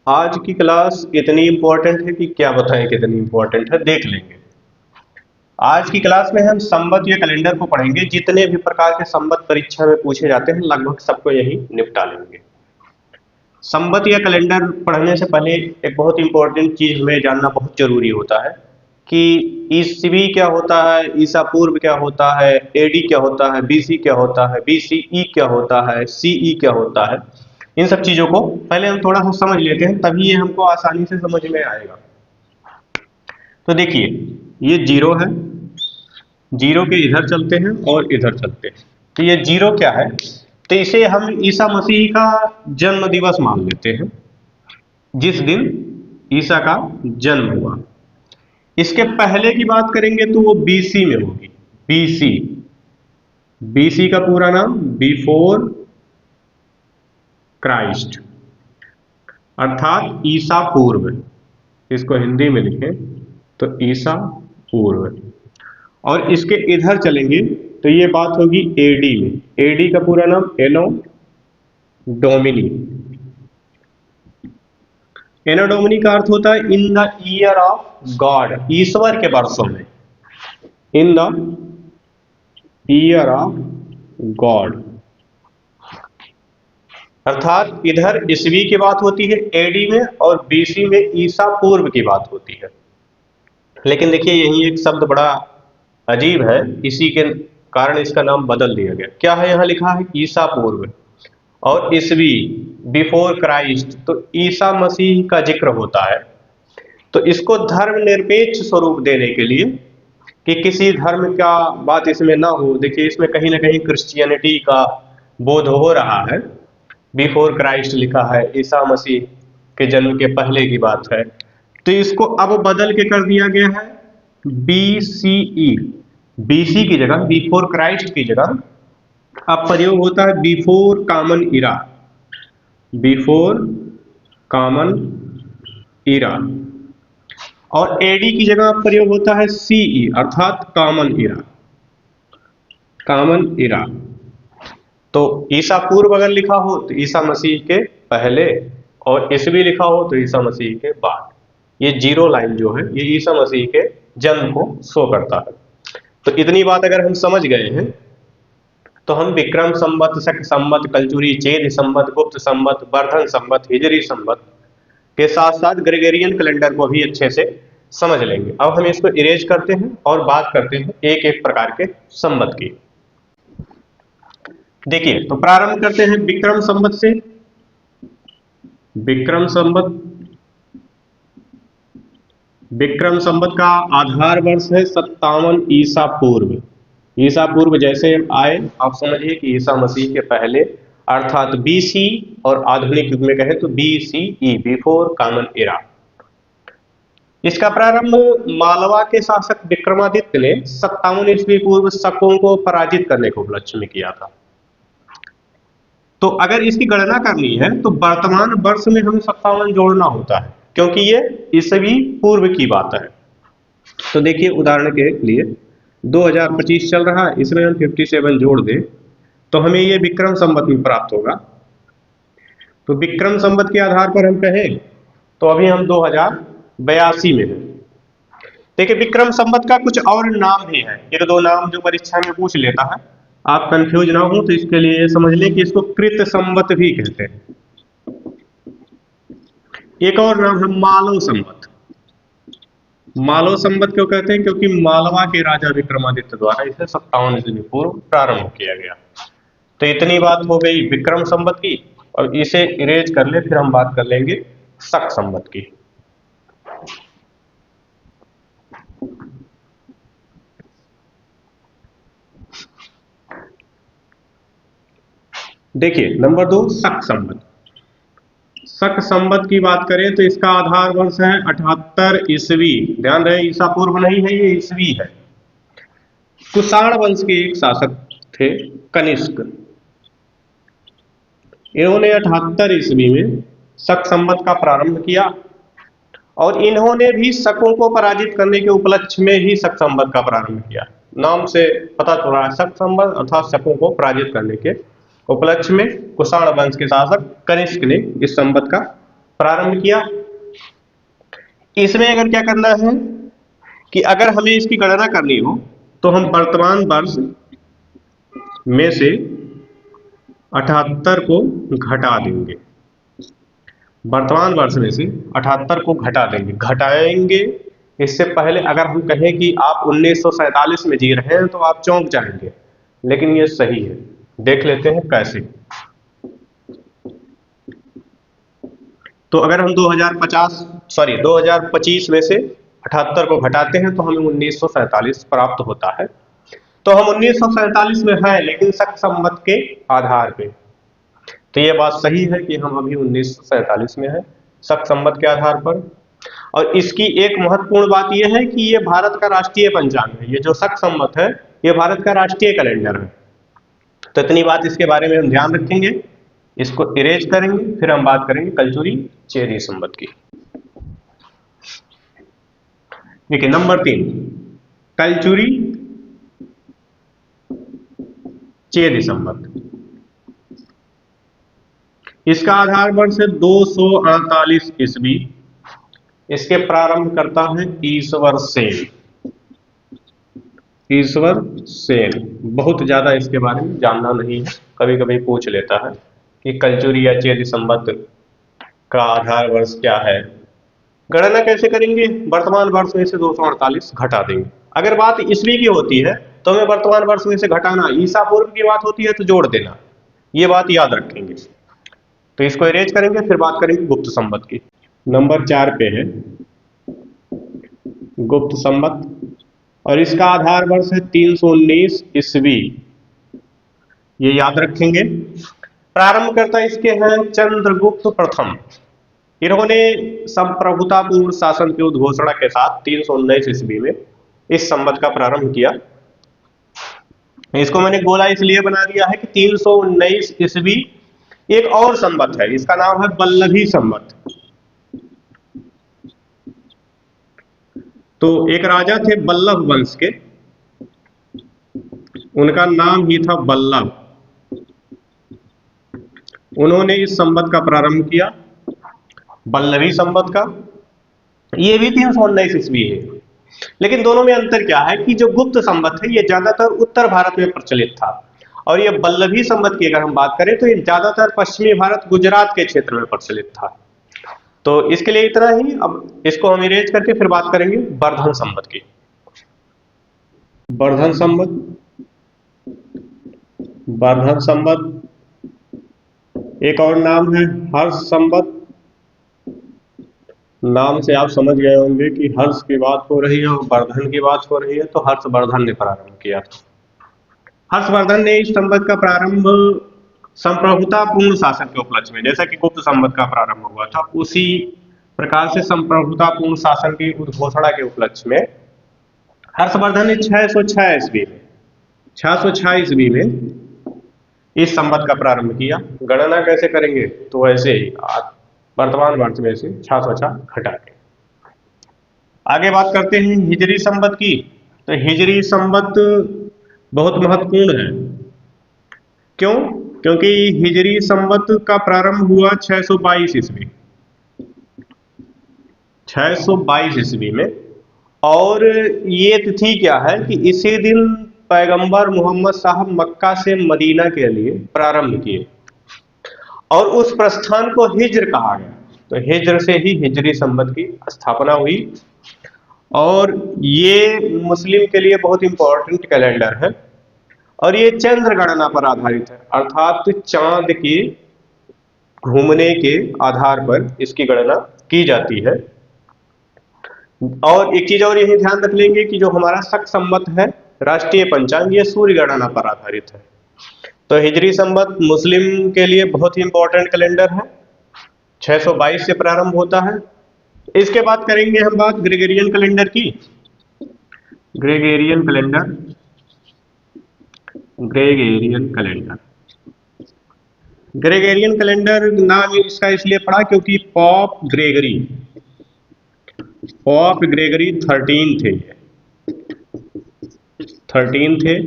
आज की क्लास इतनी इंपॉर्टेंट है कि क्या बताएं कितनी इंपॉर्टेंट है, देख लेंगे। आज की क्लास में हम संवत या कैलेंडर को पढ़ेंगे। जितने भी प्रकार के संवत परीक्षा में पूछे जाते हैं लगभग सबको यही निपटा लेंगे। संवत या कैलेंडर पढ़ने से पहले एक बहुत इंपॉर्टेंट चीज हमें जानना बहुत जरूरी होता है कि ईसवी क्या होता है, ईसा पूर्व क्या होता है, एडी क्या होता है, बीसी क्या होता है, बीसीई क्या होता है, सीई क्या होता है। इन सब चीजों को पहले हम थोड़ा सा समझ लेते हैं, तभी ये हमको आसानी से समझ में आएगा। तो देखिए, ये जीरो है, जीरो के इधर चलते हैं और इधर चलते हैं। तो ये जीरो क्या है, तो इसे हम ईसा मसीह का जन्म दिवस मान लेते हैं, जिस दिन ईसा का जन्म हुआ। इसके पहले की बात करेंगे तो वो बीसी में होगी। बीसी, बीसी का पूरा नाम बिफोर क्राइस्ट, अर्थात ईसा पूर्व। इसको हिंदी में लिखें तो ईसा पूर्व। और इसके इधर चलेंगे तो ये बात होगी एडी में। एडी का पूरा नाम एनो डोमिनी। एनो डोमिनी का अर्थ होता है in the year of God, ईश्वर के वर्षों में। In the year of God, अर्थात इधर ईसवी की बात होती है एडी में, और बीसी में ईसा पूर्व की बात होती है। लेकिन देखिए, यही एक शब्द बड़ा अजीब है, इसी के कारण इसका नाम बदल दिया गया। क्या है, यहां लिखा है ईसा पूर्व और ईसवी बिफोर क्राइस्ट, तो ईसा मसीह का जिक्र होता है। तो इसको धर्मनिरपेक्ष स्वरूप देने के लिए कि किसी धर्म का बात इसमें ना हो, देखिए इसमें कहीं ना कहीं क्रिश्चियनिटी का बोध हो रहा है। बिफोर क्राइस्ट लिखा है, ईसा मसीह के जन्म के पहले की बात है, तो इसको अब बदल के कर दिया गया है बीसीई। बीसी की जगह, बिफोर क्राइस्ट की जगह अब प्रयोग होता है बिफोर कॉमन इरा। बिफोर कॉमन इरा। और एडी की जगह अब प्रयोग होता है सीई, अर्थात कॉमन इरा। कॉमन इरा। तो ईसा पूर्व अगर लिखा हो तो ईसा मसीह के पहले, और ईसवी लिखा हो तो ईसा मसीह के बाद। ये जीरो लाइन जो है ये ईसा मसीह के जन्म को शो करता है। तो इतनी बात अगर हम समझ गए हैं तो हम विक्रम संवत, शक संवत, कलचुरी, चेद संवत, गुप्त संवत, वर्धन संवत, हिजरी संवत के साथ साथ ग्रेगोरियन कैलेंडर को भी अच्छे से समझ लेंगे। अब हम इसको इरेज करते हैं और बात करते हैं एक एक प्रकार के संवत की। देखिए, तो प्रारंभ करते हैं विक्रम संवत से। विक्रम संवत, विक्रम संवत का आधार वर्ष है 57 ईसा पूर्व। ईसा पूर्व जैसे आए, आप समझिए कि ईसा मसीह के पहले, अर्थात बीसी, और आधुनिक युग में कहें तो बीसीई, बिफोर कॉमन इरा। इसका प्रारंभ मालवा के शासक विक्रमादित्य ने 57 ईस्वी पूर्व शकों को पराजित करने के उपलक्ष्य में किया था। तो अगर इसकी गणना करनी है तो वर्तमान वर्ष में हमें 57 जोड़ना होता है, क्योंकि ये ईसवी पूर्व की बात है। तो देखिए, उदाहरण के लिए 2025 चल रहा है, इसमें हम 57 जोड़ दें तो हमें ये विक्रम संवत में प्राप्त होगा। तो विक्रम संवत के आधार पर हम कहें तो अभी हम 2082 में हैं। देखिए, विक्रम संवत का कुछ और नाम भी है, एक दो नाम जो परीक्षा में पूछ लेता है, आप कंफ्यूज ना हो तो इसके लिए समझ लें कि इसको कृत संवत भी कहते हैं। एक और नाम है मालव संवत। मालव संवत क्यों कहते हैं, क्योंकि मालवा के राजा विक्रमादित्य द्वारा इसे 57 ईस्वी पूर्व प्रारंभ किया गया। तो इतनी बात हो गई विक्रम संवत की, और इसे इरेज कर ले, फिर हम बात कर लेंगे शक संवत की। देखिए, नंबर 2 शक संवत। शक संवत की बात करें तो इसका आधार वर्ष है 78 ईस्वी। ध्यान रहे, ईसा पूर्व नहीं है, ये ईस्वी है। कुषाण वंश के एक शासक थे कनिष्क, इन्होंने 78 ईस्वी में शक संवत का प्रारंभ किया, और इन्होंने भी शकों को पराजित करने के उपलक्ष्य में ही शक संवत का प्रारंभ किया। नाम से पता चल रहा है, शक संवत अर्थात शकों को पराजित करने के उपलक्ष्य में कुषाण वंश के शासक कनिष्क ने इस संवत का प्रारंभ किया। इसमें अगर क्या करना है कि अगर हमें इसकी गणना करनी हो तो हम वर्तमान वर्ष में से 78 को घटा देंगे। वर्तमान वर्ष में से 78 को घटा देंगे, घटाएंगे। इससे पहले अगर हम कहें कि आप 1947 में जी रहे हैं तो आप चौंक जाएंगे, लेकिन ये सही है। देख लेते हैं कैसे। तो अगर हम 2025 में से 78 को घटाते हैं तो हमें 1947 प्राप्त होता है। तो हम 1947 में हैं, लेकिन शक संवत के आधार पे। तो ये बात सही है कि हम अभी 1947 में हैं शक संवत के आधार पर। और इसकी एक महत्वपूर्ण बात यह है कि ये भारत का राष्ट्रीय पंचांग है। ये जो शक संवत है ये भारत का राष्ट्रीय कैलेंडर है। तो इतनी बात इसके बारे में हम ध्यान रखेंगे, इसको इरेज करेंगे, फिर हम बात करेंगे कलचुरी चेदी संवत की। देखिए नंबर 3 कलचुरी चेदी संवत। इसका आधार वर्ष है 248 ईस्वी। इसके प्रारंभ करता है ईश्वर सेन। ईश्वर सेन, बहुत ज्यादा इसके बारे में जानना नहीं है, कभी कभी पूछ लेता है कि कलचुरी या चेदी संवत का आधार वर्ष क्या है। गणना कैसे करेंगे? वर्तमान वर्ष में से 248 घटा देंगे। अगर बात ईस्वी की होती है तो हमें वर्तमान वर्ष में से घटाना, ईसा पूर्व की बात होती है तो जोड़ देना, ये बात याद रखेंगे। तो इसको इरेज करेंगे, फिर बात करेंगे गुप्त संवत की। नंबर 4 पे है गुप्त संवत और इसका आधार वर्ष है 319 ईस्वी। ये याद रखेंगे। प्रारंभकर्ता इसके हैं चंद्रगुप्त प्रथम। इन्होंने संप्रभुतापूर्ण शासन की उद्घोषणा के साथ 319 ईस्वी में इस संवत का प्रारंभ किया। इसको मैंने गोला इसलिए बना दिया है कि 319 ईस्वी एक और संवत है, इसका नाम है वल्लभी संवत। तो एक राजा थे बल्लभ वंश के, उनका नाम ही था बल्लभ। उन्होंने इस संवत का प्रारंभ किया, वल्लभी संवत का। ये भी 319 ईस्वी है, लेकिन दोनों में अंतर क्या है कि जो गुप्त संवत है ये ज्यादातर उत्तर भारत में प्रचलित था, और ये वल्लभी संवत की अगर हम बात करें तो ये ज्यादातर पश्चिमी भारत गुजरात के क्षेत्र में प्रचलित था। तो इसके लिए इतना ही। अब इसको हम इरेज करके फिर बात करेंगे वर्धन संवत की। वर्धन संवत, वर्धन संवत एक और नाम है हर्ष संवत। नाम से आप समझ गए होंगे कि हर्ष की बात हो रही है और वर्धन की बात हो रही है, तो हर्षवर्धन ने प्रारंभ किया था। हर्षवर्धन ने इस संवत का प्रारंभ संप्रभुतापूर्ण शासन के उपलक्ष्य में, जैसा कि गुप्त संवत का प्रारंभ हुआ था उसी प्रकार से संप्रभुतापूर्ण शासन की उद्घोषणा के उपलक्ष्य में हर्षवर्धन ने 606 ईस्वी में इस संवत का प्रारंभ किया। गणना कैसे करेंगे? तो ऐसे ही वर्तमान वर्ष में से 606 घटा के। आगे बात करते हैं हिजरी संवत की। तो हिजरी संवत बहुत महत्वपूर्ण है। क्यों? क्योंकि हिजरी संवत का प्रारंभ हुआ 622 ईस्वी, 622 ईस्वी में। और ये तिथि क्या है कि इसी दिन पैगंबर मोहम्मद साहब मक्का से मदीना के लिए प्रारंभ किए, और उस प्रस्थान को हिज्र कहा गया। तो हिज्र से ही हिजरी संवत की स्थापना हुई। और ये मुस्लिम के लिए बहुत इंपॉर्टेंट कैलेंडर है, और ये चंद्र गणना पर आधारित है, अर्थात चांद के घूमने के आधार पर इसकी गणना की जाती है। और एक चीज और यही ध्यान रख लेंगे कि जो हमारा शक संवत है राष्ट्रीय पंचांग, ये सूर्य गणना पर आधारित है। तो हिजरी संवत मुस्लिम के लिए बहुत ही इंपॉर्टेंट कैलेंडर है, 622 से प्रारंभ होता है। इसके बाद करेंगे हम बात ग्रेगोरियन कैलेंडर की। Gregorian calendar, Gregorian calendar, Gregorian calendar नाम इसका इसलिए पड़ा क्योंकि पॉप ग्रेगरी 13 थे, 13 थे।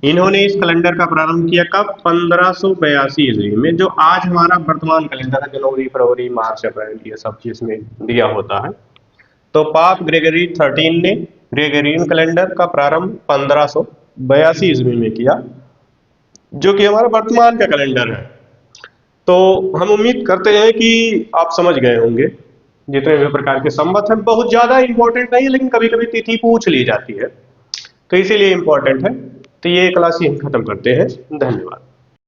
इन्होंने इस कैलेंडर का प्रारंभ किया कब? 1582 ईस्वी में, जो आज हमारा वर्तमान कैलेंडर है, जनवरी, फरवरी, मार्च, अप्रैल, ये सब चीज में दिया होता है। तो पाप ग्रेगरी 13 ने ग्रेगरियन कैलेंडर का प्रारंभ 1582 ईस्वी में किया, जो कि हमारा वर्तमान का कैलेंडर है। तो हम उम्मीद करते हैं कि आप समझ गए होंगे। जितने भी प्रकार के संवत हैं बहुत ज्यादा इंपॉर्टेंट नहीं है, लेकिन कभी कभी तिथि पूछ ली जाती है, तो इसीलिए इंपॉर्टेंट है। तो ये क्लास ही हम खत्म करते हैं। धन्यवाद।